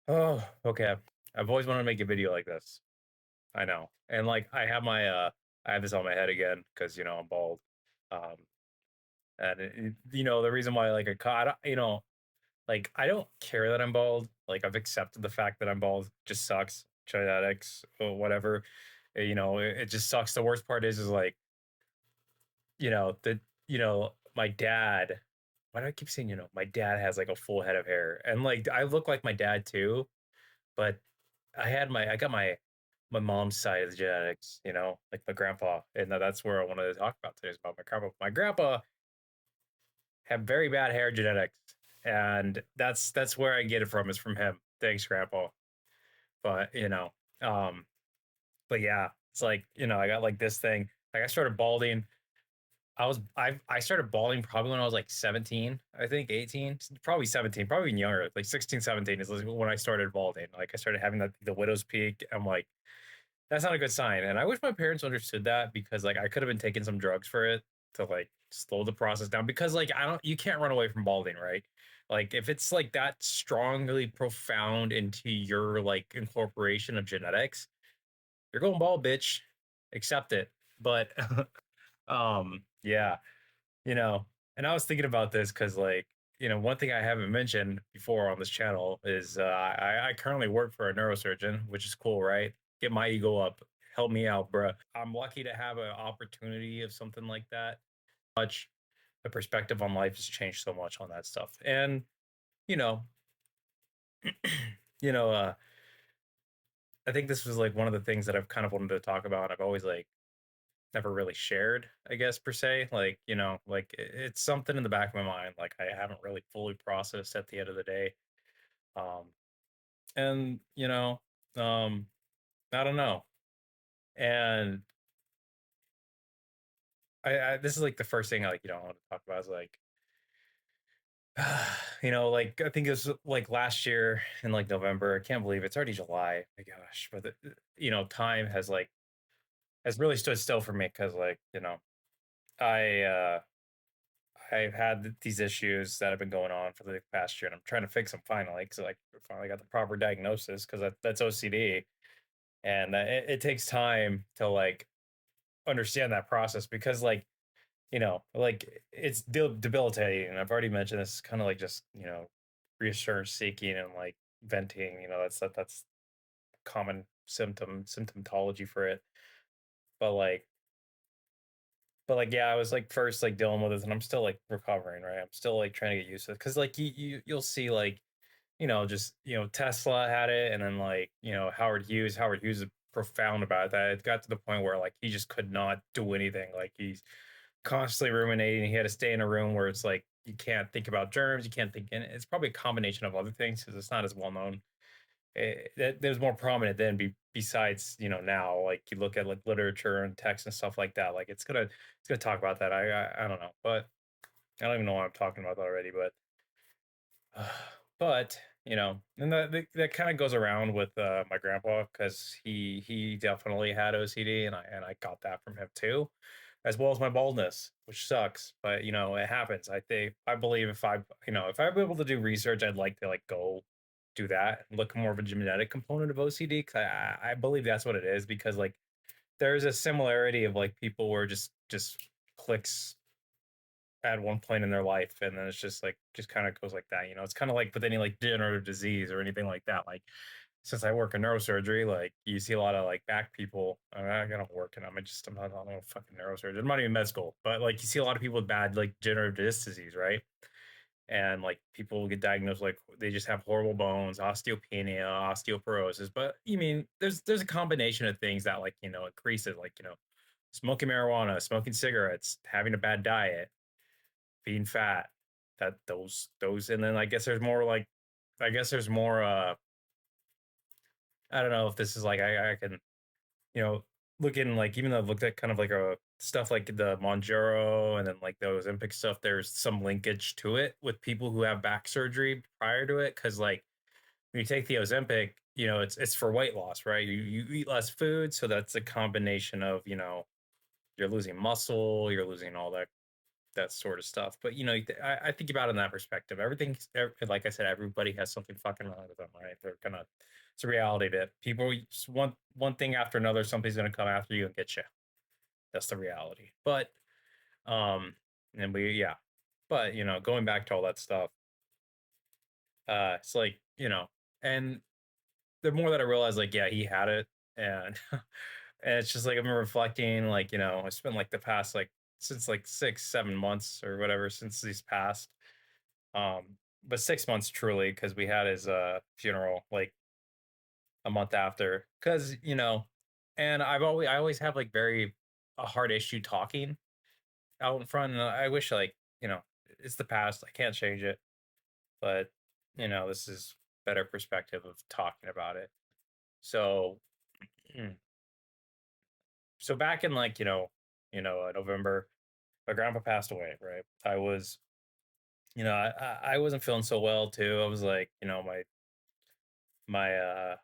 Oh, okay. I've always wanted to make a video like this. I know. And like I have this on my head again because I'm bald. Um and the reason why like I caught like I don't care that I'm bald. Like I've accepted the fact that I'm bald. Just sucks. Genetics or whatever. It just sucks. The worst part is like, that my dad, why do I keep saying, my dad has like a full head of hair. And like I look like my dad too, but I got my mom's side of the genetics, like my grandpa, and that's where I wanted to talk about today is about my grandpa. My grandpa had very bad hair genetics, and that's where I get it from. Is from him. Thanks, grandpa. But um, but yeah, it's like I got like this thing. Like I started balding. I started balding probably when I was like 17, I think 18, probably 17, probably even younger, like 16, 17 is when I started balding. Like I started having the widow's peak. I'm like, that's not a good sign. And I wish my parents understood that because like I could have been taking some drugs for it to like slow the process down because like you can't run away from balding, right? Like if it's like that strongly profound into your like incorporation of genetics, you're going bald, bitch. Accept it. But yeah, you know, and I was thinking about this because like, one thing I haven't mentioned before on this channel is I currently work for a neurosurgeon, which is cool, right? Get my ego up, help me out, bruh. I'm lucky to have an opportunity of something like that. Much the perspective on life has changed so much on that stuff, and you know, you know, I think this was like one of the things that I've kind of wanted to talk about. I've always like never really shared, I guess, per se. Like, like it's something in the back of my mind. Like I haven't really fully processed at the end of the day. Um, and um, I don't know. And this is like the first thing I like, I want to talk about is like, like I think it was like last year in like November. I can't believe it's already July. My gosh, but time has really stood still for me because like, I I've had these issues that have been going on for the past year, and I'm trying to fix them finally because I finally got the proper diagnosis because that's OCD, and it takes time to like understand that process because like like it's debilitating. And I've already mentioned this, kind of like just reassurance seeking and like venting. That's common symptomatology for it, but like. But like yeah, I was like first like dealing with it and I'm still like recovering, right? I'm still like trying to get used to it. Cause like you'll see like just Tesla had it, and then like Howard Hughes is profound about that. It got to the point where like he just could not do anything. Like he's constantly ruminating. He had to stay in a room where it's like you can't think about germs, you can't think, and it's probably a combination of other things because it's not as well known. It was more prominent then. Besides, now like you look at like literature and text and stuff like that. Like it's gonna talk about that. I don't know, but I don't even know what I'm talking about already. But but and that kind of goes around with my grandpa because he definitely had OCD, and I got that from him too, as well as my baldness, which sucks, but it happens. I believe if I'm able to do research, I'd like to like go do that and look more of a genetic component of OCD because I believe that's what it is because like there's a similarity of like people where just clicks at one point in their life, and then it's just like just kind of goes like that. It's kind of like with any like degenerative disease or anything like that. Like since I work in neurosurgery, like you see a lot of like back people. I mean, I don't work in them. I'm not a fucking neurosurgeon. I'm not even med school, but like you see a lot of people with bad like degenerative disc disease, right? And like people get diagnosed like they just have horrible bones, osteopenia, osteoporosis. But you mean there's a combination of things that like increases like smoking marijuana, smoking cigarettes, having a bad diet, being fat, that those and then I guess there's more I don't know if this is like I can you know look in like even though I've looked at kind of like a stuff like the Monjaro and then like the Ozempic stuff, there's some linkage to it with people who have back surgery prior to it because like when you take the Ozempic, it's for weight loss, right? You eat less food, so that's a combination of you're losing muscle, you're losing all that sort of stuff. But I think about it in that perspective. Everything, like I said, everybody has something fucking wrong with them, right? They're gonna. It's a reality that people one thing after another, somebody's gonna come after you and get you. That's the reality. But and we yeah, but going back to all that stuff, it's like and the more that I realize, like, yeah, he had it, and and it's just like I'm reflecting, like, I spent like the past like since like 6 7 months or whatever since he's passed, but 6 months truly because we had his funeral like a month after, because and I always have like very a hard issue talking out in front, and I wish like it's the past, I can't change it, but this is better perspective of talking about it. So so back in like November, my grandpa passed away. Right, I was I wasn't feeling so well too. I was like my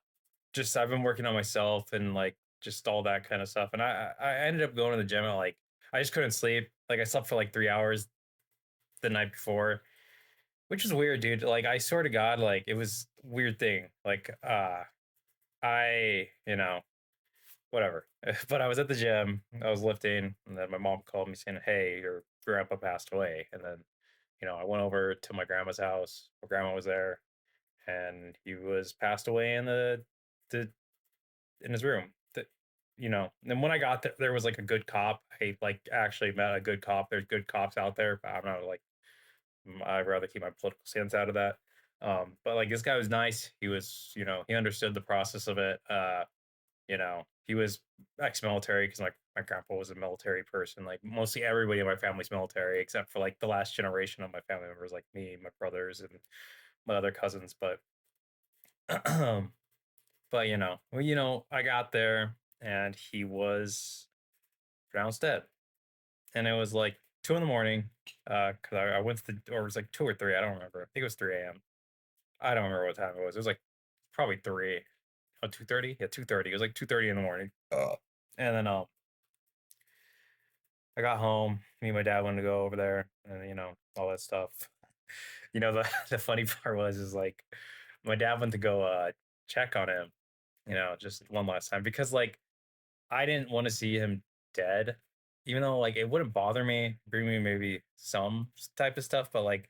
just I've been working on myself and like just all that kind of stuff, and I ended up going to the gym at like I just couldn't sleep. Like I slept for like 3 hours the night before, which is weird, dude. Like I swear to God, like it was a weird thing. Like I whatever. But I was at the gym, I was lifting, and then my mom called me saying, "Hey, your grandpa passed away." And then, I went over to my grandma's house. My grandma was there, and he was passed away the in his room. And when I got there, there was like a good cop. I like actually met a good cop. There's good cops out there, but I'm not like I'd rather keep my political stance out of that. But like this guy was nice. He was, he understood the process of it. He was ex-military because my grandpa was a military person. Like mostly everybody in my family's military, except for like the last generation of my family members, like me, my brothers, and my other cousins. But but well, I got there and he was pronounced dead, and it was like 2 in the morning. Because I went to or it was like 2 or 3. I don't remember. I think it was 3 a.m. I don't remember what time it was. It was like probably 3. Oh, 2:30. Yeah, 2:30. It was like 2:30 in the morning. And then I got home. Me and my dad wanted to go over there, and all that stuff. The the funny part was is like my dad went to go check on him, just one last time because like I didn't want to see him dead, even though like it wouldn't bother me, bring me maybe some type of stuff, but like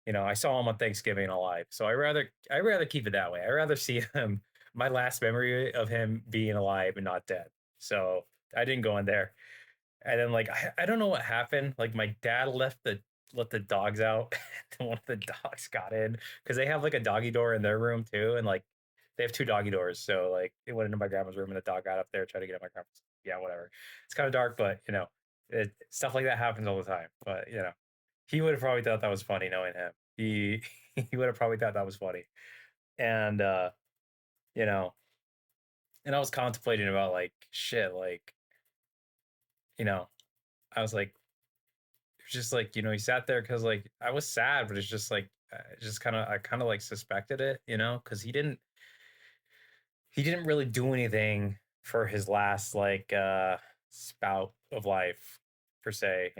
I saw him on Thanksgiving alive, so I rather keep it that way. I rather see him. My last memory of him being alive and not dead. So I didn't go in there. And then like I don't know what happened. Like my dad let the dogs out, and one of the dogs got in because they have like a doggy door in their room too, and like they have two doggy doors. So like it went into my grandma's room, and the dog got up there, tried to get in my grandma's. Yeah, whatever. It's kind of dark, but stuff like that happens all the time. But he would have probably thought that was funny knowing him. He he would have probably thought that was funny, and you know, and I was contemplating about like shit, like you know, I was like just like he sat there because like I was sad, but it's just like just I kind of like suspected it, because he didn't really do anything for his last like spout of life per se,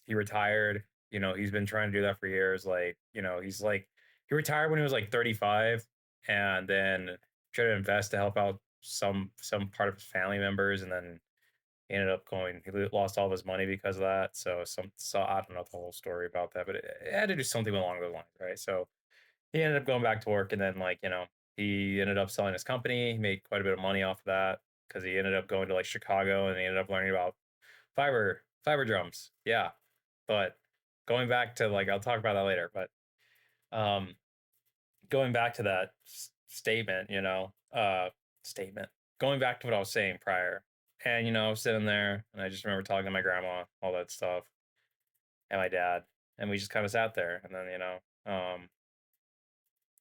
he retired, he's been trying to do that for years, like he's like he retired when he was like 35, and then tried to invest to help out some part of his family members, and then he ended up going. He lost all of his money because of that. So I don't know the whole story about that, but it had to do something along those lines, right? So he ended up going back to work, and then like he ended up selling his company. He made quite a bit of money off of that because he ended up going to like Chicago, and he ended up learning about fiber drums. Yeah, but going back to like I'll talk about that later. But um, going back to that statement, statement. Going back to what I was saying prior, and I was sitting there, and I just remember talking to my grandma, all that stuff, and my dad, and we just kind of sat there, and then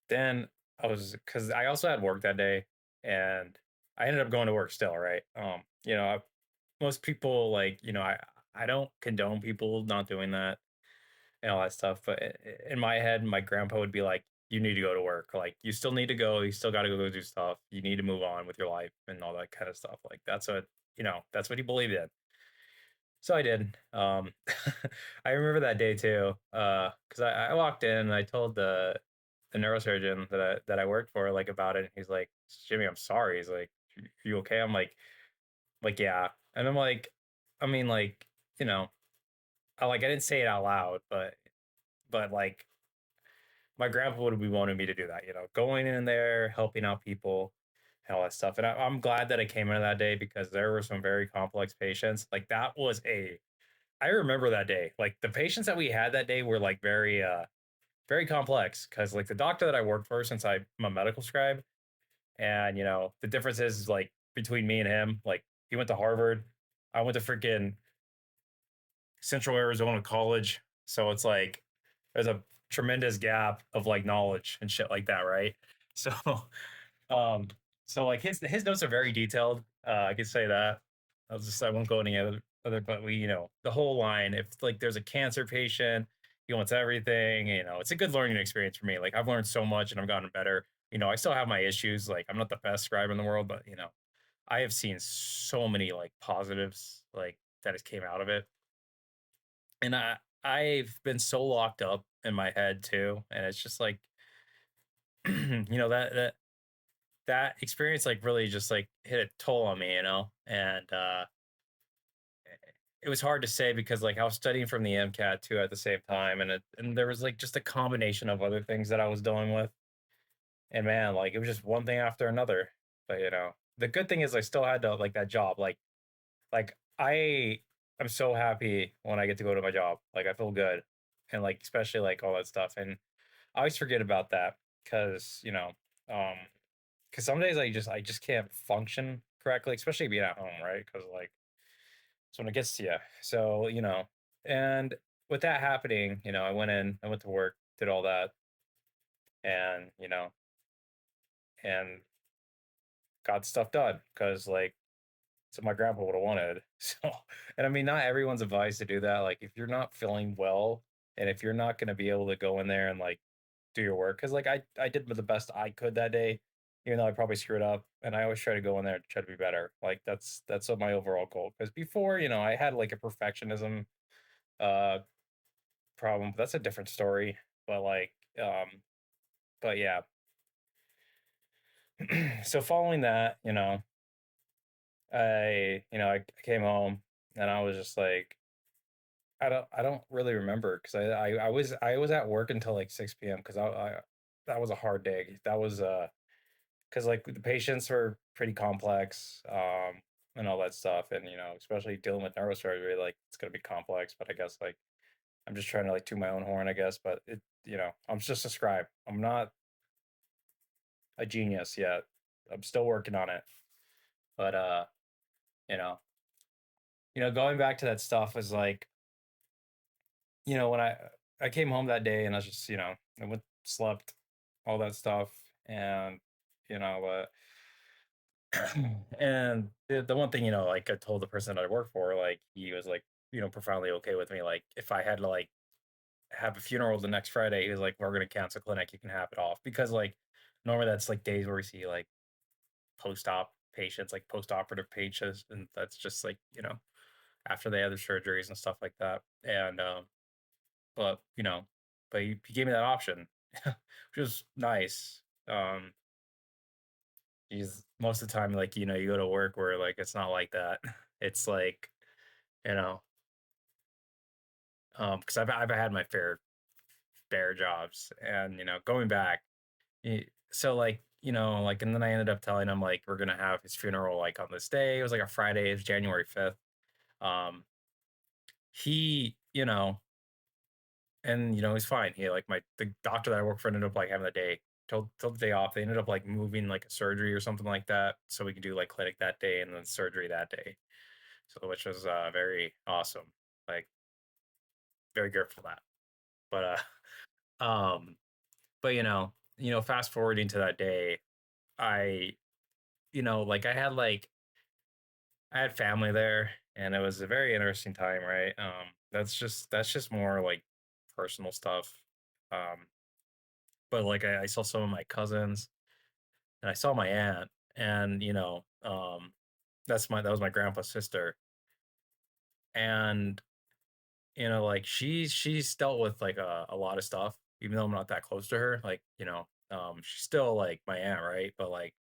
then I was because I also had work that day, and I ended up going to work still, right? Most people like I don't condone people not doing that and all that stuff. But in my head, my grandpa would be like, "You need to go to work. Like, you still need to go. You still got to go do stuff. You need to move on with your life and all that kind of stuff." Like, that's what he believed in. So I did. I remember that day too, because I walked in and I told the neurosurgeon that I worked for like about it. And he's like, "Jimmy, I'm sorry." He's like, "You okay?" I'm like yeah, and I'm like, I mean, like, you know, I didn't say it out loud, but like my grandpa would be wanting me to do that, going in there, helping out people, and all that stuff. And I'm glad that I came in that day because there were some very complex patients. Like that was I remember that day. Like the patients that we had that day were like very complex because like the doctor that I worked for since I'm a medical scribe, and the difference is like between me and him, like he went to Harvard, I went to freaking Central Arizona College. So it's like there's a tremendous gap of like knowledge and shit like that, right? So um so like his notes are very detailed. I could say that. I won't go any other but we, the whole line. If like there's a cancer patient, he wants everything, it's a good learning experience for me. Like I've learned so much and I've gotten better. I still have my issues. Like I'm not the best scribe in the world, but I have seen so many like positives like that has came out of it. And I've been so locked up in my head too, and it's just like that experience like really just like hit a toll on me, and it was hard to say because like I was studying from the MCAT too at the same time, and there was like just a combination of other things that I was dealing with, and man, like it was just one thing after another. But the good thing is I still had to like that job, like I'm so happy when I get to go to my job. Like I feel good, and like especially like all that stuff. And I always forget about that because um, because some days I just can't function correctly, especially being at home, right? Because like it's when it gets to you. So and with that happening, I went to work, did all that, and and got stuff done because like so my grandpa would have wanted. So, and I mean, not everyone's advised to do that. Like, if you're not feeling well, and if you're not going to be able to go in there and like do your work, because like I did the best I could that day, even though I probably screwed up. And I always try to go in there and try to be better. Like that's what my overall goal. Because before, I had like a perfectionism uh problem. But that's a different story. But like, but yeah. So following that, I came home and I was just like I don't really remember because I was at work until like 6 p.m. because I that was a hard day. That was because like the patients were pretty complex, and all that stuff, and especially dealing with neurosurgery, like it's gonna be complex. But I guess like I'm just trying to like toot my own horn, I guess. But I'm just a scribe. I'm not a genius yet. I'm still working on it. But you know, going back to that stuff is like when I came home that day and I was just, I went slept, all that stuff, and you know, and the one thing like I told the person that I work for, like he was like profoundly okay with me. Like if I had to like have a funeral the next Friday, he was like, "We're gonna cancel clinic. You can have it off," because like normally that's like days where we see like post-op patients, like post-operative patients, and that's just like after they have their surgeries and stuff like that, and but but he gave me that option, which was nice. He's most of the time like you go to work where like it's not like that. It's like you know because I've had my fair jobs, and going back, so like like, and then I ended up telling him like we're gonna have his funeral like on this day. It was like a Friday. It was January 5th. Um, he and he's fine. He like the doctor that I work for ended up like having the day till the day off. They ended up like moving like a surgery or something like that, so we could do like clinic that day and then surgery that day. So which was very awesome. Like very grateful for that. But but fast forwarding to that day, I like I had family there, and it was a very interesting time, right? That's just more like personal stuff. Um, but like I saw some of my cousins and I saw my aunt, and that was my grandpa's sister, And like she's dealt with like a lot of stuff, even though I'm not that close to her. Like, she's still like my aunt, right? But like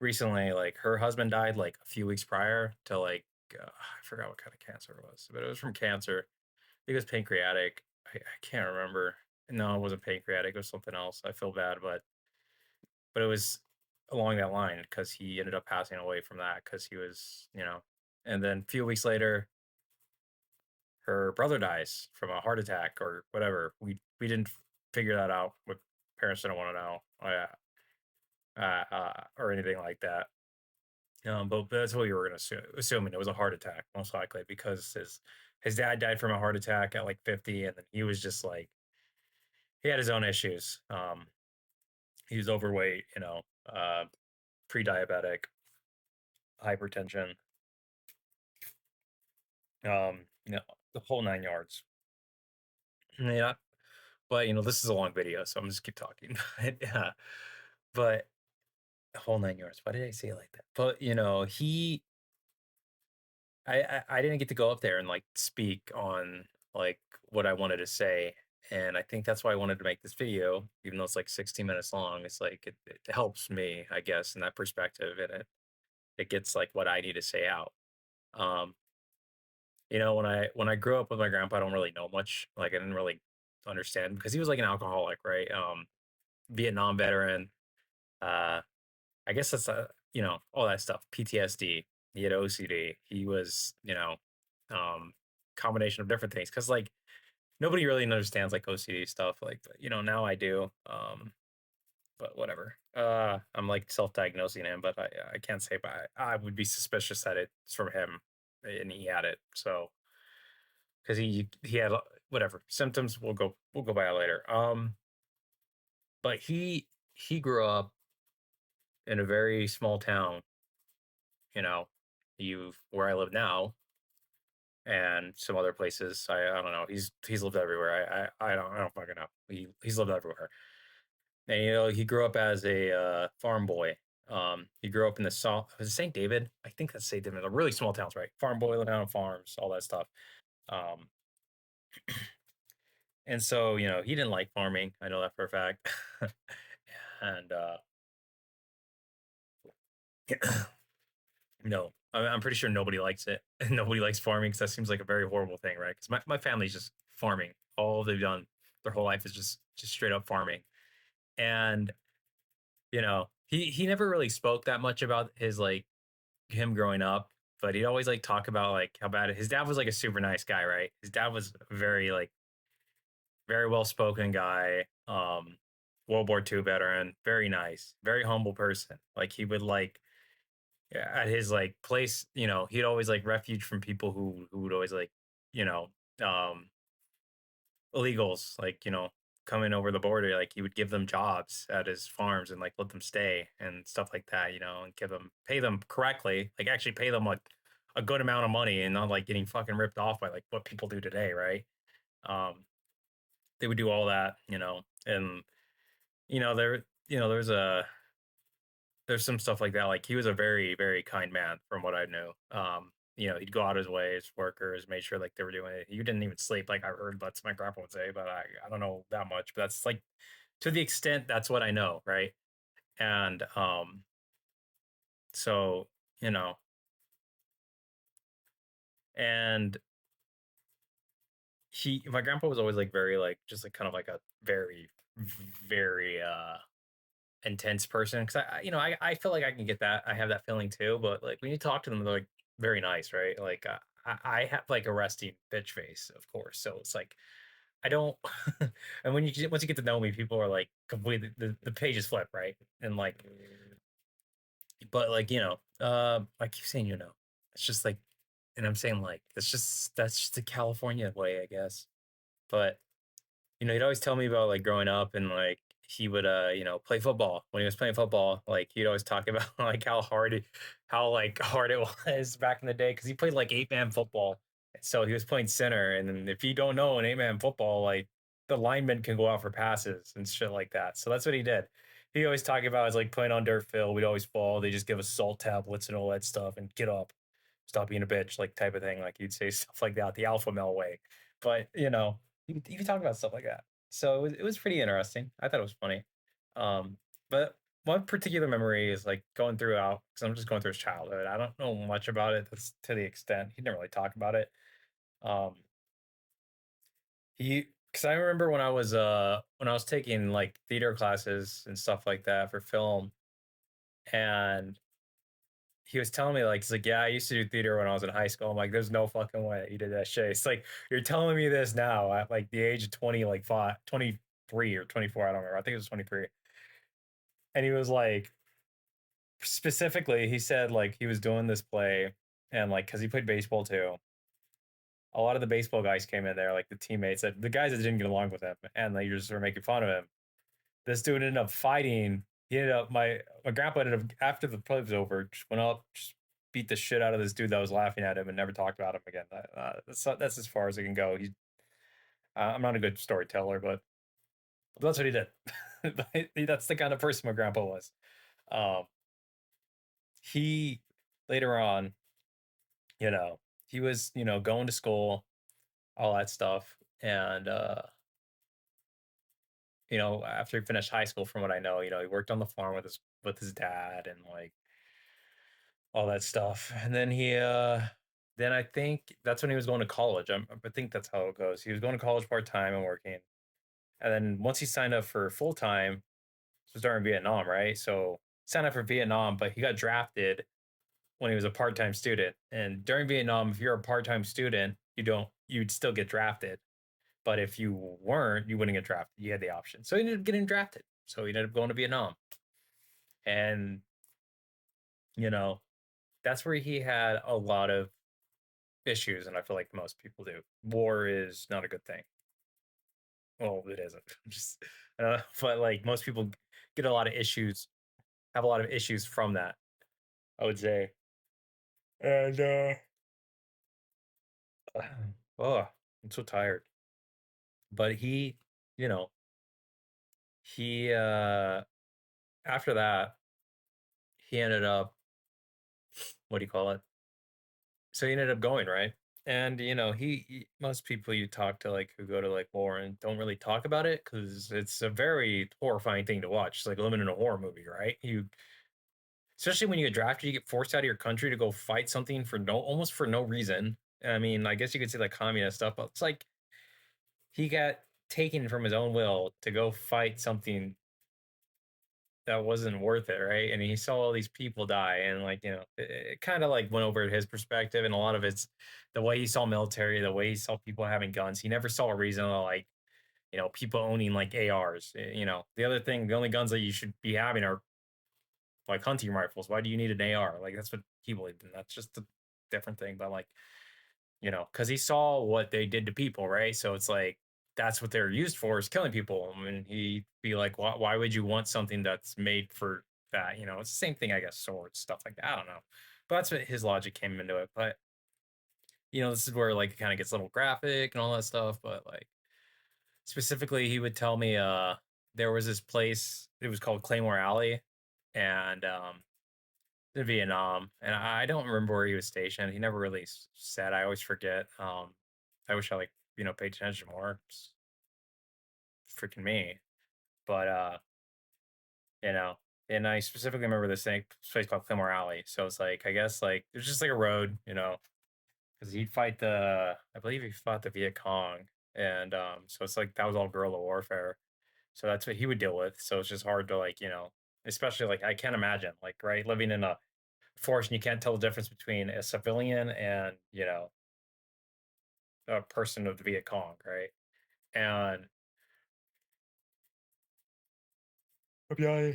recently, like her husband died like a few weeks prior to like I forgot what kind of cancer it was, but it was from cancer. I think it was pancreatic. I can't remember. No, it wasn't pancreatic. It was something else. I feel bad, but it was along that line because he ended up passing away from that because he was, and then a few weeks later, her brother dies from a heart attack or whatever. We didn't figure that out. What parents didn't want to know, or anything like that. But that's what we were gonna assuming it was a heart attack, most likely, because his dad died from a heart attack at like 50, and then he was just like he had his own issues. He was overweight, pre-diabetic, hypertension, the whole 9 yards. Yeah, but this is a long video, so I'm just keep talking. Yeah, but the whole 9 yards. Why did I say it like that? But I didn't get to go up there and like speak on like what I wanted to say, and I think that's why I wanted to make this video, even though it's like 16 minutes long. It's like it helps me, I guess, in that perspective, and it gets like what I need to say out. Um, when I grew up with my grandpa, I don't really know much. Like I didn't really understand because he was like an alcoholic, right? Vietnam veteran. Uh, I guess that's all that stuff. PTSD. He had OCD. He was um, combination of different things because like nobody really understands like OCD stuff. Like now I do. But whatever. I'm like self-diagnosing him, but I can't say. But I would be suspicious that it's from him, and he had it. So because he had whatever symptoms. We'll go by it later. But he grew up in a very small town, you know, you where I live now and some other places. I don't know. He's lived everywhere. I don't fucking know. He's lived everywhere. And he grew up as a farm boy. He grew up in the South. Was it St. David? I think that's St. David. A really small towns, right? Farm boy, living on farms, all that stuff. Um, and so he didn't like farming. I know that for a fact. And no, I'm pretty sure nobody likes it. Nobody likes farming because that seems like a very horrible thing, right? Because my family's just farming. All they've done their whole life is just straight up farming. And he never really spoke that much about his like him growing up, but he'd always like talk about like how bad his dad was like a super nice guy, right? His dad was very like very well spoken guy, World War II veteran, very nice, very humble person. Like he would like at his like place, he'd always like refuge from people who would always like, you know, um illegals, like, coming over the border, like he would give them jobs at his farms and like let them stay and stuff like that, and pay them correctly, like actually pay them like a good amount of money and not like getting fucking ripped off by like what people do today, right? Um, they would do all that, and there, there's some stuff like that. Like he was a very, very kind man from what I knew. He'd go out his way, his workers, made sure like they were doing it. He didn't even sleep, like I heard that's my grandpa would say, but I don't know that much. But that's like to the extent that's what I know, right? And so, you know, and my grandpa was always like very like just like kind of like a very, very intense person because I feel like I can get that. I have that feeling too, but like when you talk to them, they're like very nice, right? Like I have like a resting bitch face, of course. So it's like I don't. And once you get to know me, people are like completely the pages flip, right? And like, but like I keep saying it's just like, and I'm saying like that's just the California way, I guess. But he'd always tell me about like growing up and like he would play football. When he was playing football, like he'd always talk about like how like hard it was back in the day because he played like 8-man football. So he was playing center, and then if you don't know an 8-man football, like the linemen can go out for passes and shit like that. So that's what he did. He always talked about is like playing on dirt field. We'd always fall. They just give us salt tablets and all that stuff and get up. stop being a bitch, like type of thing. Like you'd say stuff like that, the alpha male way. But you could talk about stuff like that. So it was pretty interesting. I thought it was funny. But one particular memory is like going throughout because I'm just going through his childhood. I don't know much about it that's to the extent he didn't really talk about it. Um, he because I remember when I was taking like theater classes and stuff like that for film, and he was telling me like he's like, yeah, I used to do theater when I was in high school. I'm like, there's no fucking way you did that shit. It's like you're telling me this now at like the age of 20, like 23 or 24. I don't remember. I think it was 23. And he was like, specifically, he said like he was doing this play and like because he played baseball too. A lot of the baseball guys came in there, like the teammates, that the guys that didn't get along with him, and they just were making fun of him. This dude ended up fighting. He ended up my grandpa ended up after the play was over, just went up, just beat the shit out of this dude that was laughing at him, and never talked about him again. That's as far as it can go. I'm not a good storyteller, but that's what he did. That's the kind of person my grandpa was. Um, he later on, you know, he was going to school, all that stuff, and after he finished high school, from what I know, he worked on the farm with his dad and like all that stuff. And then I think that's when he was going to college. I think that's how it goes. He was going to college part time and working. And then once he signed up for full time, was during Vietnam, right? So signed up for Vietnam, but he got drafted when he was a part time student. And during Vietnam, if you're a part time student, you'd still get drafted. But if you weren't, you wouldn't get drafted. You had the option. So he ended up getting drafted. So he ended up going to Vietnam. And, you know, that's where he had a lot of issues. And I feel like most people do. War is not a good thing. Well, it isn't. Just, but like most people get a lot of issues, have a lot of issues from that, I would say. And, oh, I'm so tired. But you know, he after that, he ended up, what do you call it? So he ended up going, right? And most people you talk to like who go to like war and don't really talk about it because it's a very horrifying thing to watch. It's like living in a horror movie, right? You especially when you get drafted, you get forced out of your country to go fight something for no almost for no reason. I mean, I guess you could say like communist stuff, but it's like he got taken from his own will to go fight something that wasn't worth it, right? And he saw all these people die, and like it kind of like went over his perspective, and a lot of it's the way he saw military, the way he saw people having guns. He never saw a reason to like people owning like ARs. The other thing, the only guns that you should be having are like hunting rifles. Why do you need an AR? Like that's what he believed in. That's just a different thing, but like because he saw what they did to people, right? So it's like that's what they're used for is killing people. I mean, he'd be like, why would you want something that's made for that? It's the same thing, I guess, swords, stuff like that. I don't know. But that's what his logic came into it. But, this is where like it kind of gets a little graphic and all that stuff. But like specifically, he would tell me there was this place, it was called Claymore Alley. And in Vietnam, and I don't remember where he was stationed. He never really said. I always forget. I wish I like paid attention more. It's freaking me, but you know, and I specifically remember this thing place called Claymore Alley. So it's like I guess like there's just like a road, because he'd fight I believe he fought the Viet Cong, and so it's like that was all guerrilla warfare. So that's what he would deal with. So it's just hard to like especially like I can't imagine like right living in a force and you can't tell the difference between a civilian and a person of the Viet Cong, right? And yeah,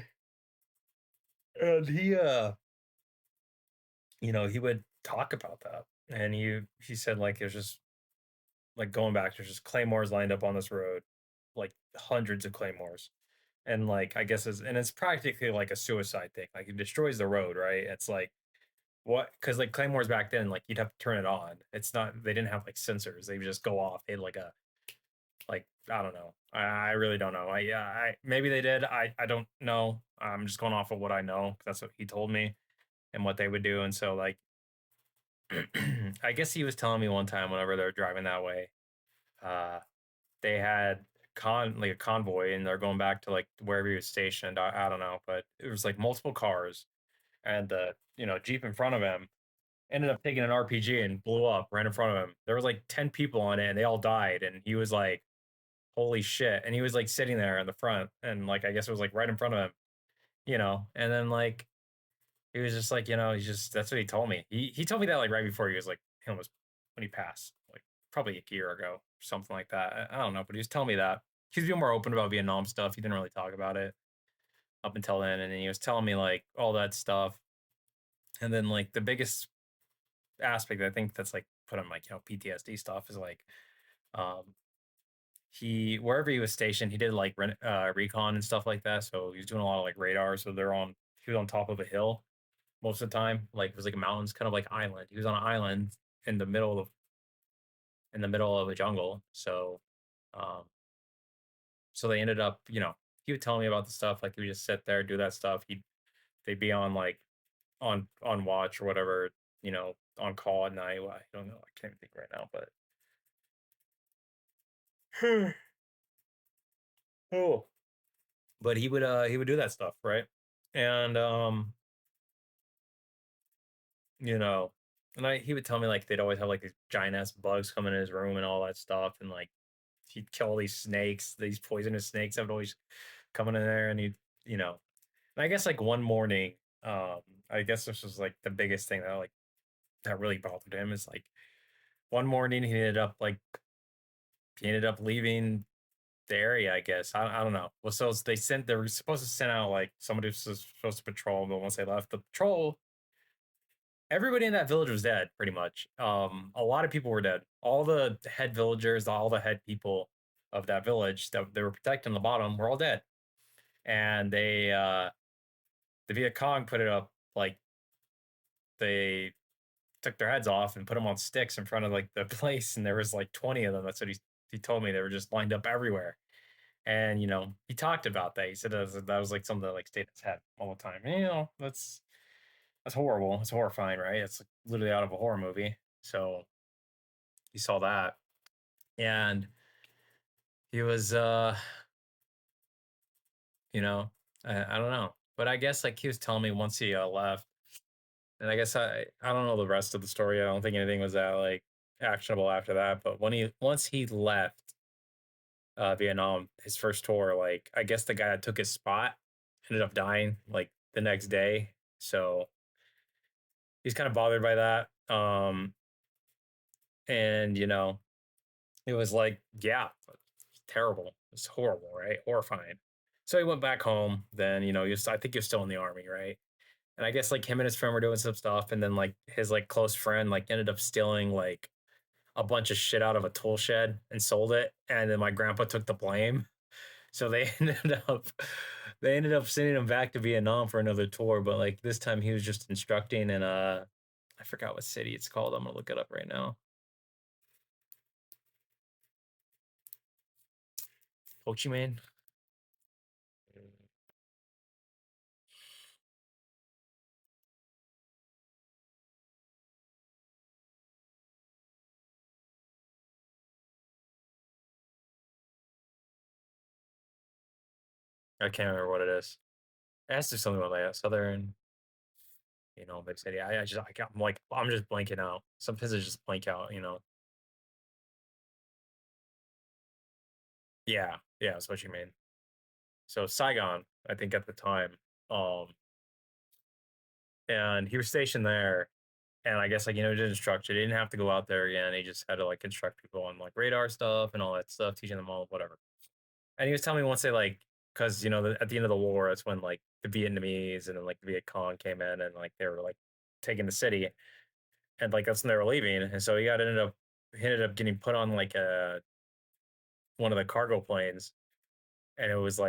and he would talk about that, and he said like there's just like going back, there's just claymores lined up on this road, like hundreds of claymores, and like I guess it's practically like a suicide thing. Like it destroys the road, right? It's like what because like claymores back then, like you'd have to turn it on. It's not they didn't have like sensors; they would just go off. They had like I don't know. I really don't know. I maybe they did. I don't know. I'm just going off of what I know. That's what he told me and what they would do. And so like I guess he was telling me one time whenever they were driving that way, uh, they had like a convoy and they're going back to like wherever he was stationed. I don't know, but it was like multiple cars and the Jeep in front of him ended up taking an RPG and blew up right in front of him. There was like 10 people on it and they all died and he was like, holy shit. And he was like sitting there in the front and like I guess it was like right in front of him, and then like he was just like, he's just that's what he told me. He told me that like right before he was like he almost when he passed, like probably a year ago or something like that. I don't know, but he was telling me that. He was being more open about Vietnam stuff. He didn't really talk about it up until then. And then he was telling me like all that stuff. And then like the biggest aspect I think that's like put on like, PTSD stuff is like um he wherever he was stationed, he did like recon and stuff like that. So he was doing a lot of like radar. So he was on top of a hill most of the time. Like it was like a mountains, kind of like island. He was on an island in the middle of a jungle. Um, so they ended up, he would tell me about the stuff. Like he would just sit there, do that stuff. They'd be on like on watch or whatever, on call at night. Well, I don't know. I can't even think right now, but oh, but he would do that stuff, right? And you know, and he would tell me like they'd always have like these giant ass bugs coming in his room and all that stuff, and like he'd kill all these snakes, these poisonous snakes that would always coming in there, and you know, and I guess like one morning, I guess this was like the biggest thing that really bothered him is like one morning he ended up leaving the area. I guess I don't know. Well, so they were supposed to send out like somebody was supposed to patrol, but once they left the patrol, everybody in that village was dead pretty much. A lot of people were dead. All the head villagers, all the head people of that village that they were protecting the bottom were all dead. And the Viet Cong put it up like they took their heads off and put them on sticks in front of like the place, and there was like 20 of them. That's what he told me. They were just lined up everywhere. And he talked about that. He said that was like something that like stayed in his head all the time. And, that's horrible. It's horrifying, right? It's like literally out of a horror movie. So he saw that, and he was, you know, I don't know, but I guess like he was telling me once he left, and I guess I don't know the rest of the story. I don't think anything was that like actionable after that. But once he left Vietnam, his first tour, like I guess the guy that took his spot ended up dying like the next day. So he's kind of bothered by that. And it was like, yeah, terrible. It's horrible, right? Horrifying. So he went back home. Then I think he was still in the army, right? And I guess like him and his friend were doing some stuff, and then like his like close friend like ended up stealing like a bunch of shit out of a tool shed and sold it, and then my grandpa took the blame. So they ended up sending him back to Vietnam for another tour, but like this time he was just instructing in I forgot what city it's called. I'm gonna look it up right now. Ho Chi Minh. I can't remember what it is. It has to be something like that. Southern, big city. I'm like I'm just blanking out. Some places just blank out. Yeah, yeah, that's what you mean. So Saigon, I think at the time, um, and he was stationed there, and I guess like he did instruction. He didn't have to go out there again. He just had to like instruct people on like radar stuff and all that stuff, teaching them all whatever. And he was telling me once they like, because at the end of the war, that's when like the Vietnamese and then like the Viet Cong came in and like they were like taking the city, and like that's when they were leaving, and so he ended up getting put on like one of the cargo planes, and it was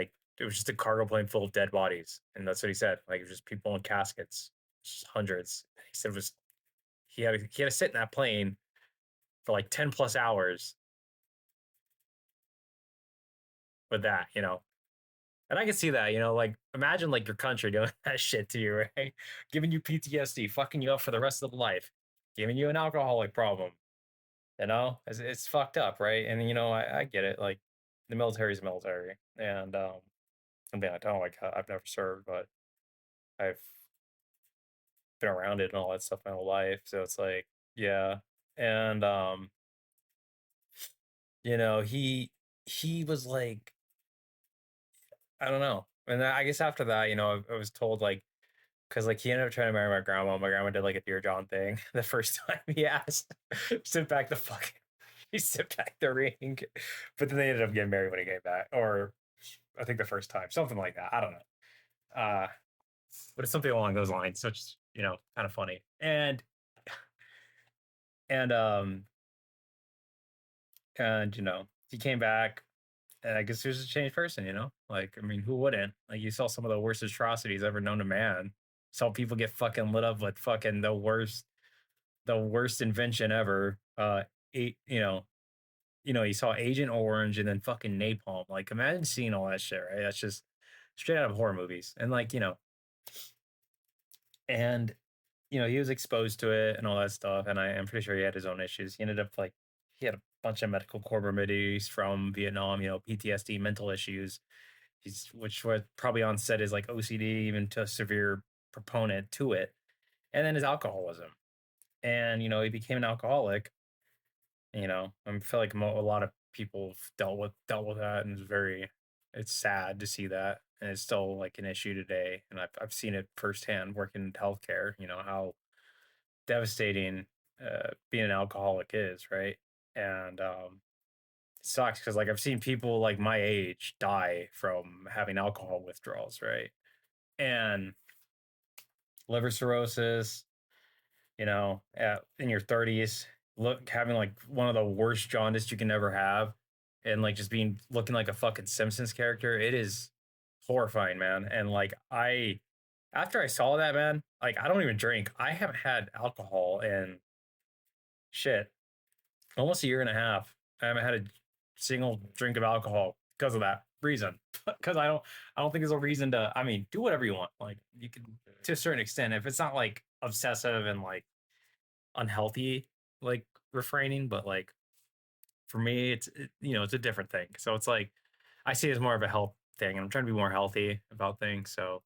just a cargo plane full of dead bodies, and that's what he said. Like it was just people in caskets, just hundreds. He said it was he had to sit in that plane for like 10 plus hours with that. And I can see that. Like imagine like your country doing that shit to you, right? Giving you PTSD, fucking you up for the rest of life. giving you an alcoholic problem. You know, it's fucked up, right? And you know, I get it. Like the military is military, and something I don't like. I've never served, but I've been around it and all that stuff my whole life. So it's like, yeah. And you know, he was like, I don't know. And I guess after that, you know, I was told like, because like he ended up trying to marry my grandma. My grandma did like a Dear John thing the first time he asked, sit back the fuck, he sit back the ring. But then they ended up getting married when he came back, or I think the first time, something like that. I don't know. But it's something along those lines. So it's, you know, kind of funny. And and you know, he came back, and I guess he was a changed person, you know? Like, I mean, who wouldn't? Like, you saw some of the worst atrocities ever known to man. Saw people get fucking lit up with fucking the worst invention ever. You know, you saw Agent Orange and then fucking napalm. Like, imagine seeing all that shit, right? That's just straight out of horror movies. And like, you know, and you know, he was exposed to it and all that stuff. And I am pretty sure he had his own issues. He ended up like he had a bunch of medical comorbidities from Vietnam, you know, PTSD, mental issues. Which was probably on set is like OCD, even to a severe proponent to it. And then his alcoholism. And, you know, he became an alcoholic. You know, I feel like a lot of people have dealt with that, and it's sad to see that, and it's still like an issue today. And I've seen it firsthand working in healthcare. You know how devastating being an alcoholic is, right? And it sucks because like I've seen people like my age die from having alcohol withdrawals, right? And liver cirrhosis, you know, in your 30s, look having like one of the worst jaundice you can ever have, and like just being looking like a fucking Simpsons character. It is horrifying, man. And like after I saw that, man, like I don't even drink. I haven't had alcohol in shit almost a year and a half. I haven't had a single drink of alcohol because of that reason. Because I don't think there's a reason to. I mean, do whatever you want. Like you can to a certain extent if it's not like obsessive and like unhealthy, like refraining. But like for me, you know, it's a different thing. So it's like I see it as more of a health thing, and I'm trying to be more healthy about things. So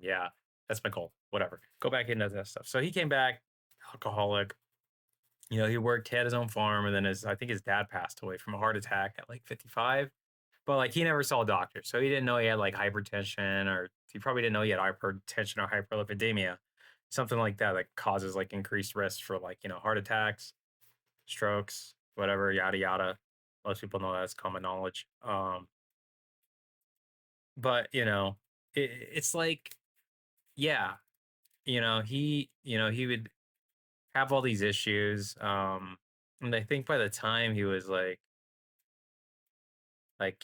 yeah, that's my goal. Whatever. Go back into that stuff. So he came back, alcoholic. You know, he worked, he had his own farm, and then I think his dad passed away from a heart attack at like 55. But like he never saw a doctor, so he didn't know he had like hypertension, or he probably didn't know he had hypertension or hyperlipidemia, something like that that causes like increased risk for like, you know, heart attacks, strokes, whatever, yada yada. Most people know that's common knowledge. But you know, it's like, yeah, you know, he would have all these issues. And I think by the time he was like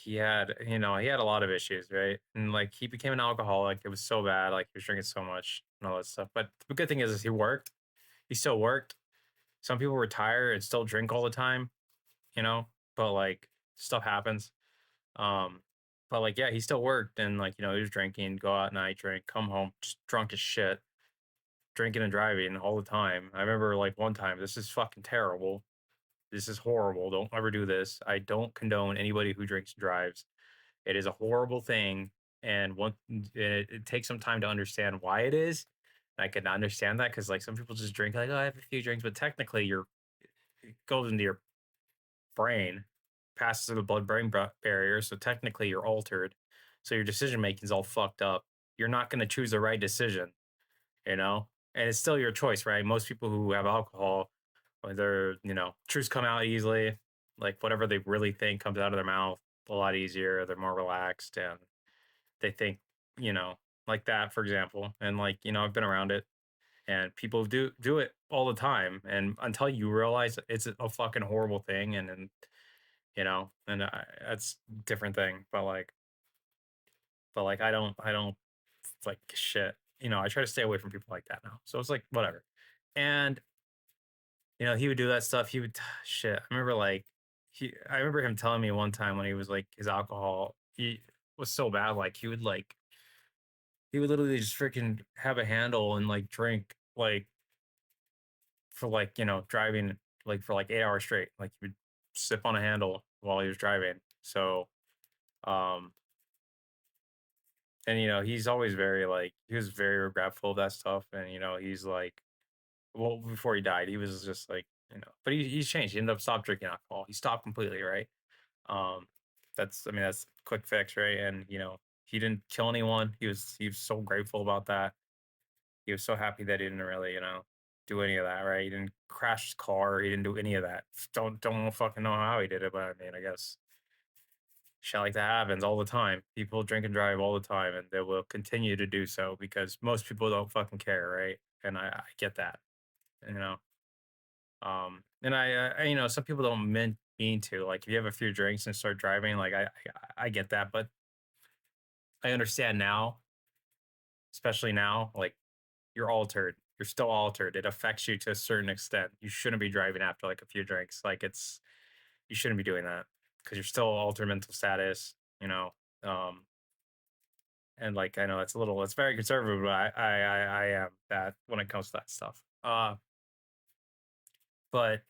he had, you know, he had a lot of issues, right? And like he became an alcoholic. It was so bad, like he was drinking so much and all that stuff. But the good thing is he worked. He still worked. Some people retire and still drink all the time, you know, but like stuff happens. Um, but like, yeah, he still worked, and like, you know, he was drinking, go out at night, drink, come home, just drunk as shit, drinking and driving all the time. I remember like one time, this is fucking terrible. This is horrible. Don't ever do this. I don't condone anybody who drinks and drives. It is a horrible thing. And it takes some time to understand why it is. And I can understand that because like some people just drink like, oh, I have a few drinks, but technically it goes into your brain, passes through the blood brain barrier. So technically you're altered. So your decision making is all fucked up. You're not going to choose the right decision, you know? And it's still your choice, right? Most people who have alcohol, they're, you know, truths come out easily. Like whatever they really think comes out of their mouth a lot easier. They're more relaxed, and they think, you know, like that, for example. And like, you know, I've been around it, and people do it all the time. And until you realize it's a fucking horrible thing, and you know, and that's a different thing. But like I don't like shit. You know, I try to stay away from people like that now. So it's like whatever. And you know, he would do that stuff. He would shit. I remember like I remember him telling me one time when he was like his alcohol he was so bad. Like he would literally just freaking have a handle and like drink like for like, driving like for like 8 hours straight. Like he would sip on a handle while he was driving. So, um, and he's always very like he was very regretful of that stuff. And he's like, well, before he died, he was just like, but he's changed. He ended up stopped drinking alcohol. He stopped completely, right? Um, I mean, that's a quick fix, right? And he didn't kill anyone. He was so grateful about that. He was so happy that he didn't really, do any of that, right? He didn't crash his car. He didn't do any of that. Don't fucking know how he did it, but I mean, I guess shit like that happens all the time. People drink and drive all the time, and they will continue to do so because most people don't fucking care, right? And I get that, you know. And some people don't mean to. Like, if you have a few drinks and start driving, like I get that, but I understand now, especially now, like you're altered. You're still altered. It affects you to a certain extent. You shouldn't be driving after like a few drinks. Like you shouldn't be doing that because you're still altered mental status. You know, um, and like I know it's very conservative, but I am that when it comes to that stuff. But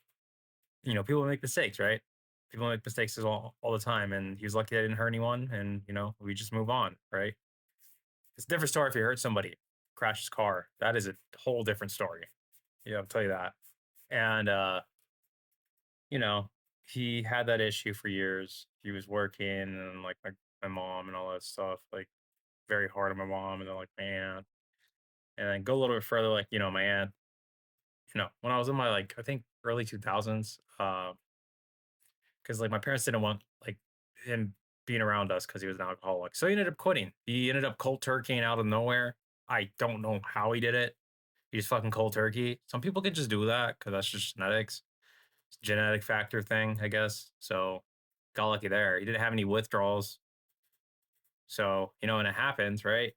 people make mistakes, right? People make mistakes all the time, and he was lucky I didn't hurt anyone, and we just move on, right? It's a different story if you hurt somebody, crash his car. That is a whole different story. Yeah, I'll tell you that. And you know, he had that issue for years. He was working and like my mom and all that stuff, like very hard on my mom and then like my aunt. And then go a little bit further, like, my aunt, when I was in my like I think early 2000s, because like my parents didn't want like him being around us because he was an alcoholic. So he ended up quitting. He ended up cold turkeying out of nowhere. I don't know how he did it. He just fucking cold turkey. Some people can just do that because that's just genetics. It's a genetic factor thing, I guess. So got lucky there. He didn't have any withdrawals. So, and it happens, right?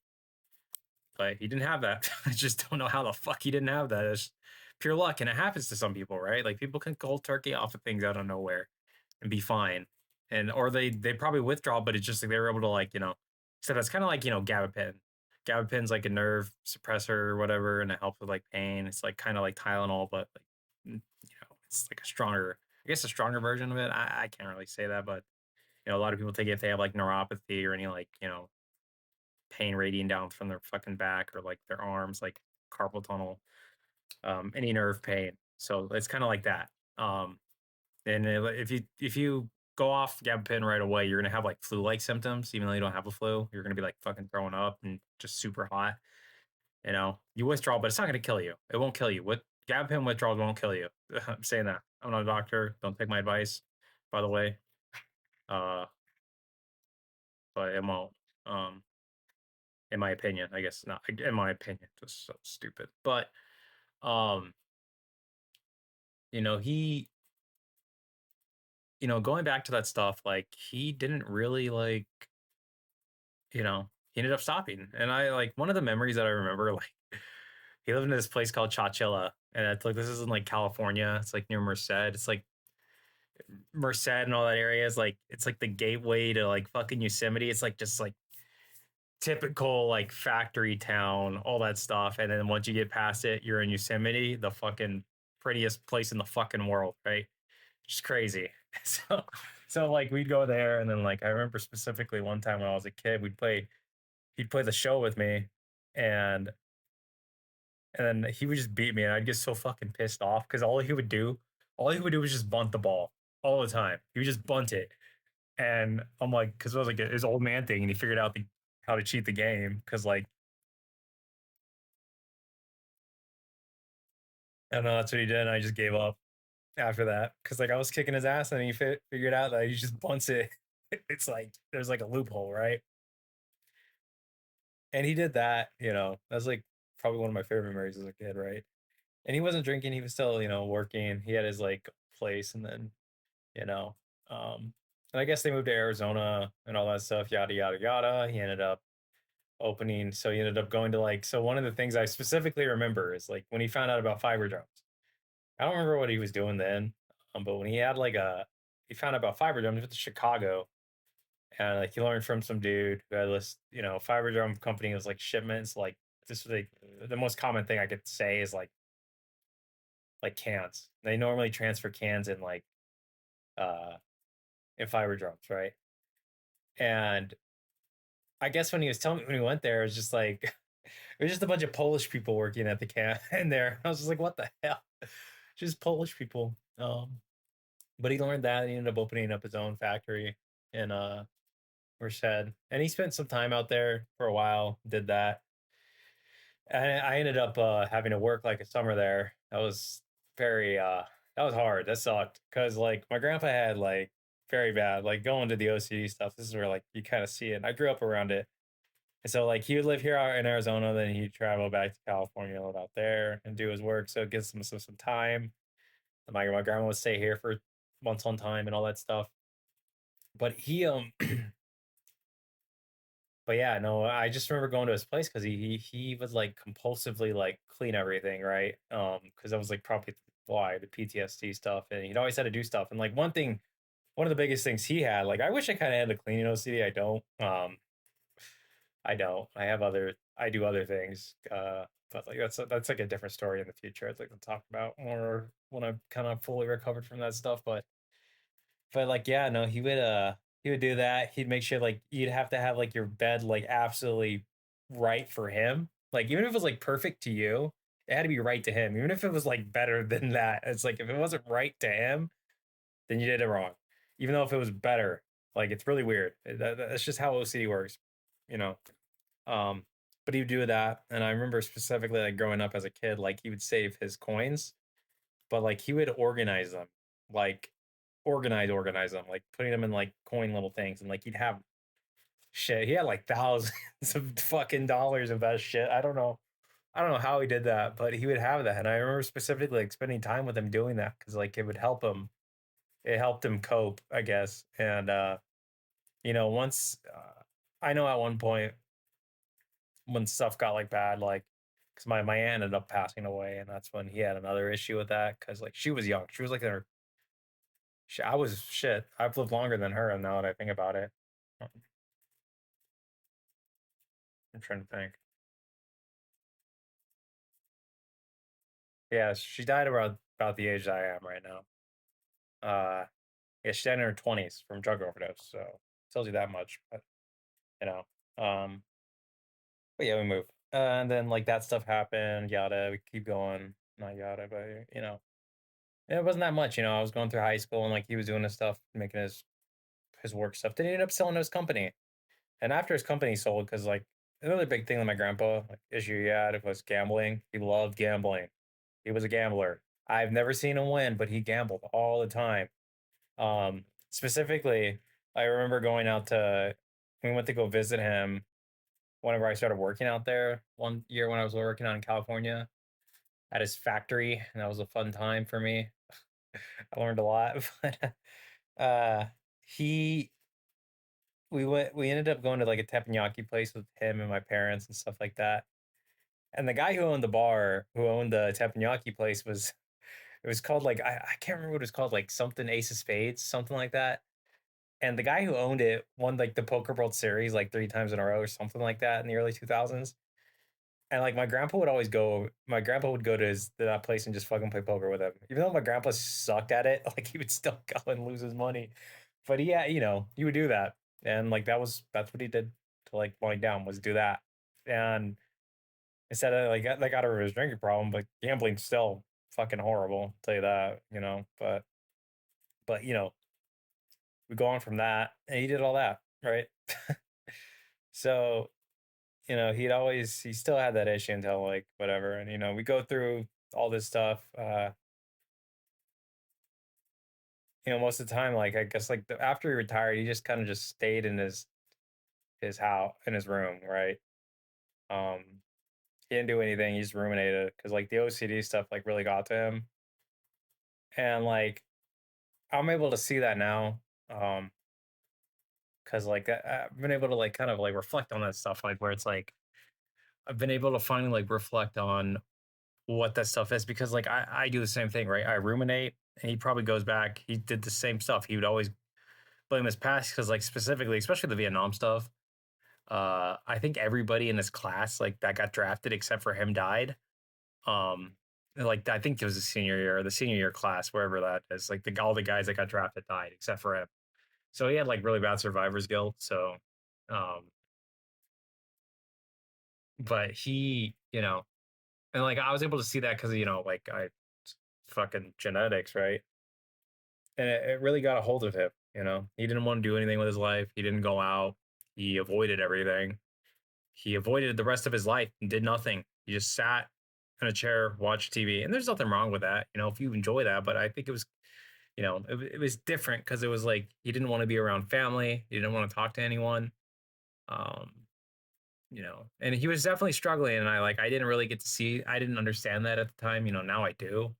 But he didn't have that. I just don't know how the fuck he didn't have that. It's pure luck. And it happens to some people, right? Like people can cold turkey off of things out of nowhere and be fine. And or they probably withdraw, but it's just like they were able to like, so that's kind of like, gabapentin. Gabapentin's like a nerve suppressor or whatever, and it helps with like pain. It's like kind of like Tylenol, but like it's like a stronger, I guess a stronger version of it. I can't really say that, but a lot of people take it if they have like neuropathy or any like, pain radiating down from their fucking back or like their arms, like carpal tunnel, any nerve pain. So it's kind of like that. Um, and if you go off gabapentin right away, you're gonna have like flu-like symptoms, even though you don't have a flu. You're gonna be like fucking throwing up and just super hot. You withdraw, but it's not gonna kill you. It won't kill you. What gabapentin withdrawals won't kill you. I'm saying that. I'm not a doctor. Don't take my advice, by the way. Uh, but it won't. Um, in my opinion, I guess not. In my opinion, just so stupid. But um, he, going back to that stuff, like he didn't really like, he ended up stopping. And I like one of the memories that I remember, like he lived in this place called Chowchilla, and it's like this is in like California. It's like near Merced. It's like Merced and all that area is like it's like the gateway to like fucking Yosemite. It's like just like typical like factory town, all that stuff. And then once you get past it, you're in Yosemite, the fucking prettiest place in the fucking world, right? Just crazy. So, so like we'd go there, and then like I remember specifically one time when I was a kid, he'd play the show with me, and then he would just beat me, and I'd get so fucking pissed off because all he would do was just bunt the ball all the time. He would just bunt it, and I'm like, because it was like his old man thing, and he figured out how to cheat the game because like I don't know, that's what he did, and I just gave up after that because like I was kicking his ass, and he figured out that he just bunts it. It's like there's like a loophole, right? And he did that. That's like probably one of my favorite memories as a kid, right? And he wasn't drinking; he was still, working. He had his like place, and then you know, um, and I guess they moved to Arizona and all that stuff, yada yada yada. He ended up opening, so he ended up going to like. So one of the things I specifically remember is like when he found out about fiber drums. I don't remember what he was doing then, but when he had like he found out about fiber drums, he went to Chicago, and like he learned from some dude who had this, fiber drum company. Was like shipments, like this was like the most common thing I could say is like like cans. They normally transfer cans uh in fiber drums, right? And I guess when he was telling me when we went there, it was just like it was just a bunch of Polish people working at the can in there. I was just like, what the hell? Just Polish people. But he learned that and he ended up opening up his own factory in Merced. And he spent some time out there for a while, did that. And I ended up having to work like a summer there. That was very that was hard. That sucked. Cause like my grandpa had like very bad, like going to the OCD stuff. This is where like you kind of see it. And I grew up around it. And so like he would live here out in Arizona, then he'd travel back to California, live out there and do his work. So it gives him some time. And my grandma would stay here for months on time and all that stuff. But he but yeah, no, I just remember going to his place because he would like compulsively like clean everything, right? Because that was like probably why the PTSD stuff, and he'd always had to do stuff. And like one of the biggest things he had, like I wish I kind of had a cleaning OCD. I don't. I don't. I do other things. But like that's like a different story in the future. I'd like to talk about more when I'm kind of fully recovered from that stuff. But like yeah, no, he would do that. He'd make sure like you'd have to have like your bed like absolutely right for him. Like even if it was like perfect to you, it had to be right to him. Even if it was like better than that, it's like if it wasn't right to him, then you did it wrong. Even though if it was better, like it's really weird. That's just how OCD works, you know. Um, but he would do that, and I remember specifically like growing up as a kid, like he would save his coins, but like he would organize them, like organize them, like putting them in like coin little things, and like he'd have shit. He had like thousands of fucking dollars of that shit. I don't know how he did that, but he would have that, and I remember specifically like spending time with him doing that because like it would help him. It helped him cope, I guess, and once I know at one point when stuff got like bad, like because my aunt ended up passing away, and that's when he had another issue with that because like she was young, she was like in her I was shit. I've lived longer than her, and now that I think about it, um, I'm trying to think. Yeah, she died about the age I am right now. Uh, yeah, she died in her 20s from drug overdose. So tells you that much. But you know, um, but yeah, we move, and then like that stuff happened. Yada, we keep going. Not yada, but it wasn't that much. I was going through high school, and like he was doing his stuff, making his work stuff. Then he ended up selling his company. And after his company sold, because like another big thing that my grandpa like issue he had was gambling. He loved gambling. He was a gambler. I've never seen him win, but he gambled all the time. Specifically, I remember going out to we went to go visit him whenever I started working out there one year when I was working out in California at his factory, and that was a fun time for me. I learned a lot. But he we ended up going to like a teppanyaki place with him and my parents and stuff like that. And the guy who owned the bar, who owned the teppanyaki place, was it was called like I can't remember what it was called, like something Ace of Spades, something like that. And the guy who owned it won like the Poker World Series like 3 times in a row or something like that in the early 2000s. And like my grandpa would always go, my grandpa would go to that place and just fucking play poker with him. Even though my grandpa sucked at it, like he would still go and lose his money. But yeah, he would do that. And like that's what he did to like wind down was do that. And instead of like that got over his drinking problem, but gambling's still fucking horrible, I'll tell you that. But we go on from that and he did all that, right? So he still had that issue until like whatever. And we go through all this stuff. Most of the time, like I guess like after he retired, he just kind of just stayed in his house in his room, right? Um, he didn't do anything. He just ruminated because like the OCD stuff like really got to him, and like I'm able to see that now. Because like I've been able to like kind of like reflect on that stuff, like where it's like I've been able to finally like reflect on what that stuff is because like I do the same thing, right? I ruminate, and he probably goes back. He did the same stuff. He would always blame his past because like specifically, especially the Vietnam stuff. I think everybody in his class like that got drafted except for him died. Um, like I think it was the senior year or the senior year class, wherever that is. Like all the guys that got drafted died except for him. So he had like really bad survivor's guilt. So, um, but he, and like I was able to see that because like I fucking genetics, right? And it really got a hold of him. He didn't want to do anything with his life. He didn't go out. He avoided everything. He avoided the rest of his life and did nothing. He just sat in a chair, watched TV, and there's nothing wrong with that. If you enjoy that. But I think it was, it was different because it was like he didn't want to be around family. He didn't want to talk to anyone. Um, and he was definitely struggling, and I didn't really get to see. I didn't understand that at the time. Now I do.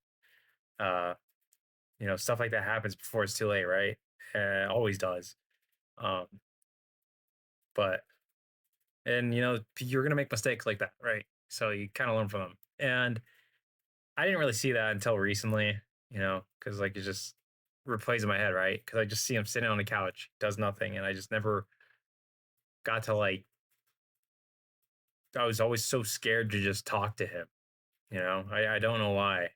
Uh, stuff like that happens before it's too late, right? Always does. Um, but and you're gonna make mistakes like that, right? So you kind of learn from them. And I didn't really see that until recently, because like it just replays in my head, right? Because I just see him sitting on the couch, does nothing, and I just never got to like. I was always so scared to just talk to him. I don't know why,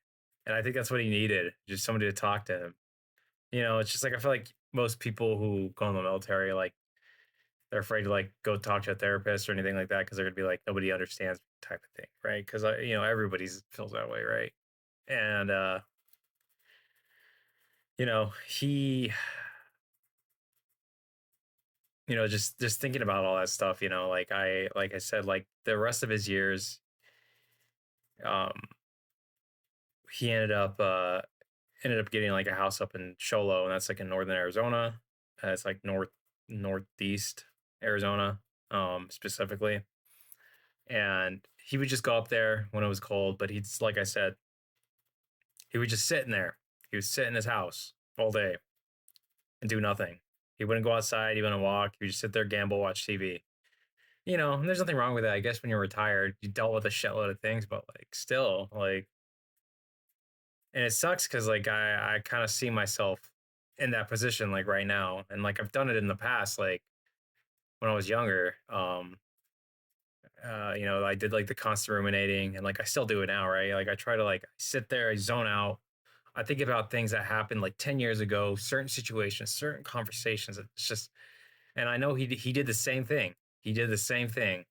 and I think that's what he needed, just somebody to talk to him. It's just like I feel like most people who go in the military, like they're afraid to like go talk to a therapist or anything like that because they're gonna be like nobody understands type of thing, right? Because everybody's feels that way, right? And he, just thinking about all that stuff, like I said, like the rest of his years, um, he ended up getting like a house up in Sholo, and that's like in northern Arizona. It's like northeast Arizona, specifically. And he would just go up there when it was cold, but he's like I said, he would just sit in there. He would sit in his house all day and do nothing. He wouldn't go outside. He wouldn't walk. He would just sit there, gamble, watch TV. And there's nothing wrong with that. I guess when you're retired, you dealt with a shitload of things, but like still, like, and it sucks because like I kind of see myself in that position like right now, and like I've done it in the past, like when I was younger. I did like the constant ruminating, and like I still do it now, right? Like I try to like sit there, I zone out. I think about things that happened like 10 years ago, certain situations, certain conversations. It's just, and I know he did the same thing. He did the same thing.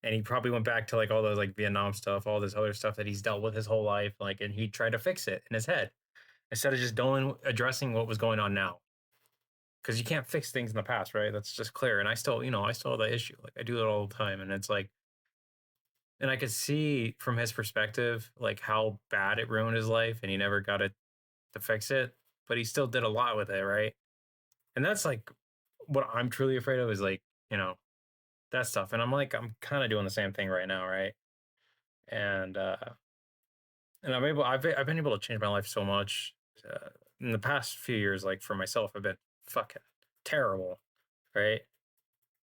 And he probably went back to like all those like Vietnam stuff, all this other stuff that he's dealt with his whole life. Like, and he tried to fix it in his head instead of just doing addressing what was going on now. Because you can't fix things in the past, right? That's just clear. And I still have that issue. Like I do it all the time. And it's like, and I could see from his perspective, like how bad it ruined his life and he never got it to fix it, but he still did a lot with it, right? And that's like what I'm truly afraid of is like, you know, that stuff. And I'm kind of doing the same thing right now, right? And I've been able to change my life so much in the past few years. Like for myself, I've been fucking terrible, right?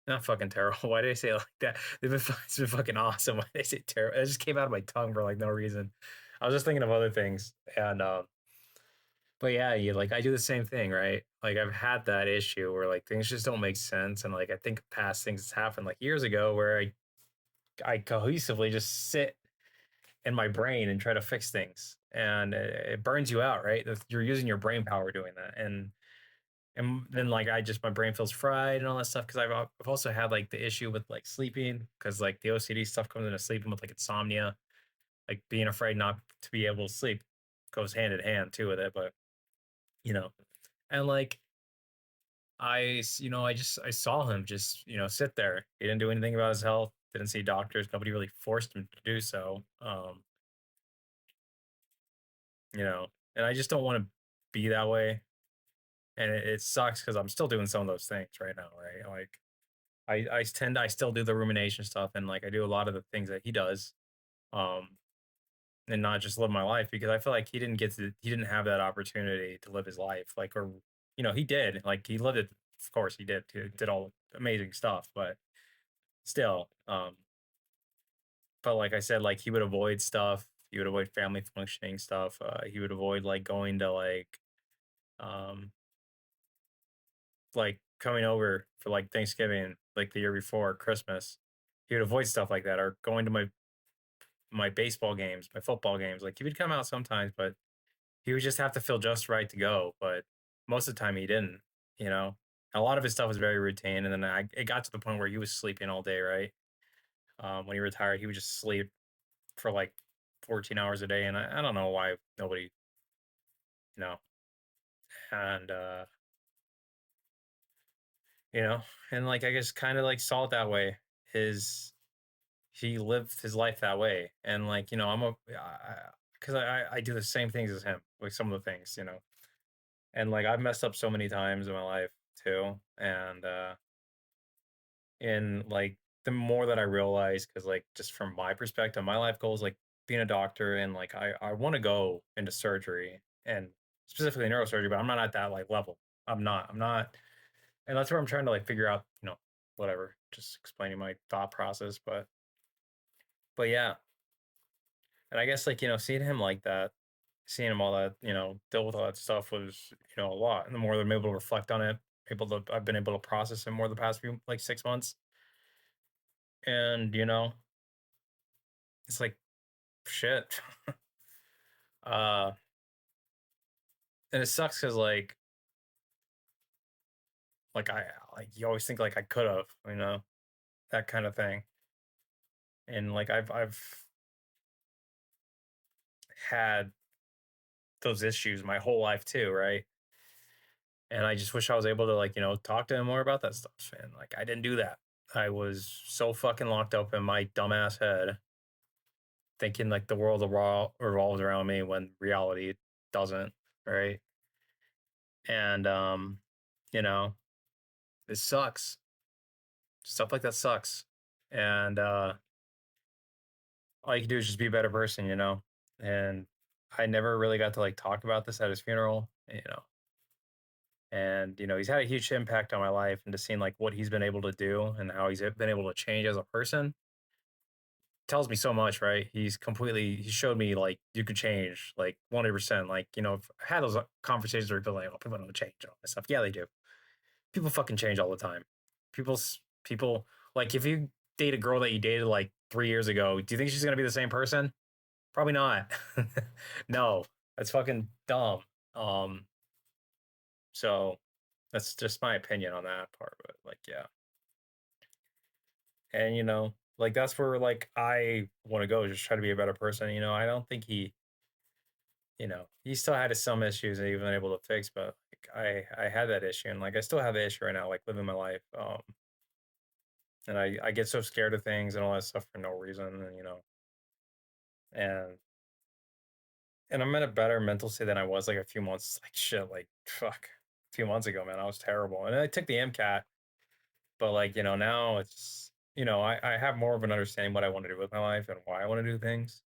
Not fucking terrible. Why did I say it like that? It's been fucking awesome. Why did I say terrible? It just came out of my tongue for like no reason. I was just thinking of other things, and but yeah, you like I do the same thing, right? Like I've had that issue where like things just don't make sense, and like I think past things that's happened like years ago where I cohesively just sit in my brain and try to fix things, and it burns you out, right? You're using your brain power doing that, and then like I just my brain feels fried and all that stuff because I've also had like the issue with like sleeping because like the OCD stuff comes into sleeping with like insomnia, like being afraid not to be able to sleep goes hand in hand too with it, but you know, and like I saw him just sit there. He didn't do anything about his health. Didn't see doctors. Nobody really forced him to do so. You know, and I just don't want to be that way. And it sucks because I'm still doing some of those things right now, right? Like I still do the rumination stuff and like I do a lot of the things that he does. Um and not just live my life because I feel like he didn't have that opportunity to live his life. Like or he did. Like he lived it of course he did. He did all amazing stuff, but still, but like I said, like he would avoid stuff. He would avoid family functioning stuff. He would avoid like going to um like coming over for like Thanksgiving, like the year before Christmas. He would avoid stuff like that, or going to my baseball games, my football games. Like he would come out sometimes, but he would just have to feel just right to go. But most of the time he didn't, you know. A lot of his stuff was very routine, and then it got to the point where he was sleeping all day, right? When he retired, he would just sleep for like 14 hours a day, and I don't know why nobody, you know, and you know, and like I just kind of like saw it that way. His he lived his life that way, and like I'm a because I do the same things as him, like some of the things, and like I've messed up so many times in my life too, and like the more that I realize, because like just from my perspective, my life goal is like being a doctor, and like I want to go into surgery and specifically neurosurgery, but I'm not at that like level. I'm not, and that's where I'm trying to like figure out, whatever, just explaining my thought process, but yeah, and I guess like seeing him like that, seeing him all that, deal with all that stuff was a lot, and the more that I'm able to reflect on it, I've been able to process it more the past few like 6 months, and it's like shit. uh and it sucks because like I like you always think like I could have, that kind of thing, and like I've had those issues my whole life too, right? And I just wish I was able to like talk to him more about that stuff, and like I didn't do that. I was so fucking locked up in my dumbass head, thinking like the world revolves around me when reality doesn't, right? And you know, it sucks. Stuff like that sucks. And all you can do is just be a better person, And I never really got to like talk about this at his funeral, And he's had a huge impact on my life, and just seeing like what he's been able to do and how he's been able to change as a person tells me so much, right? He showed me like you could change like 100%. Like, I've had those conversations where people are like, oh, people don't change and all this stuff. Yeah, they do. People fucking change all the time. People like if you date a girl that you dated like 3 years ago, do you think she's gonna be the same person? Probably not. No, that's fucking dumb. Um, so that's just my opinion on that part. But like, yeah, and like that's where like I want to go, just try to be a better person. I don't think he still had some issues that he wasn't able to fix, but like I had that issue, and like I still have the issue right now, like living my life. And I get so scared of things and all that stuff for no reason, and and I'm in a better mental state than I was like a few months, like shit, like fuck, a few months ago, man, I was terrible, and I took the MCAT, but like now it's I have more of an understanding what I want to do with my life and why I want to do things,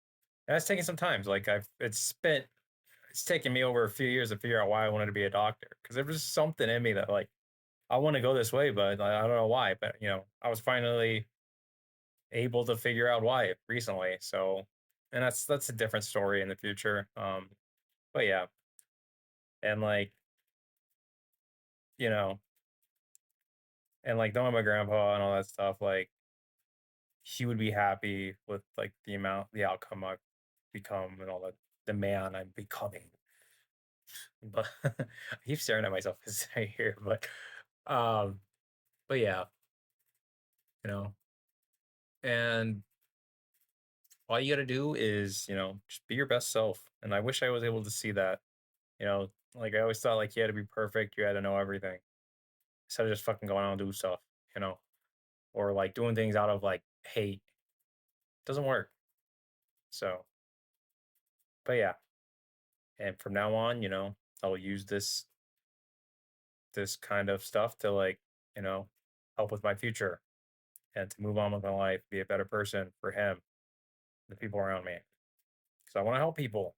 and it's taking some time. Like it's taken me over a few years to figure out why I wanted to be a doctor, because there was something in me that like I want to go this way, but I don't know why. But I was finally able to figure out why recently. So, and that's a different story in the future. But yeah, and like you know, and like knowing my grandpa and all that stuff, like he would be happy with like the outcome I've become, and all the man I'm becoming. But I keep staring at myself as I hear, um, but yeah, you know, and all you got to do is just be your best self. And I wish I was able to see that. Like I always thought, like you had to be perfect, you had to know everything, instead of just fucking going out and do stuff, you know, or like doing things out of like hate. Doesn't work. So, but yeah, and from now on, I'll use this kind of stuff to like, you know, help with my future and to move on with my life, be a better person for him, the people around me. Because I want to help people.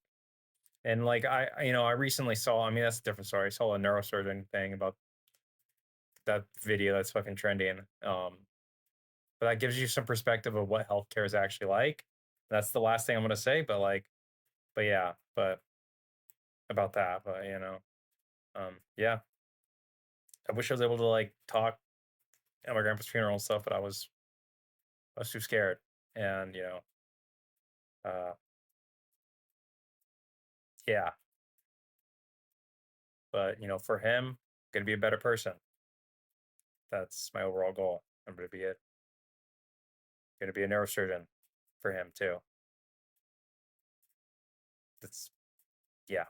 And like I recently saw. I mean, that's a different story. I saw a neurosurgeon thing about that video that's fucking trending. But that gives you some perspective of what healthcare is actually like. That's the last thing I'm gonna say. But yeah, but about that. But yeah. I wish I was able to like talk at my grandpa's funeral and stuff, but I was too scared, and Uh, yeah, but for him, gonna be a better person. That's my overall goal. I'm gonna be a neurosurgeon for him too. That's yeah.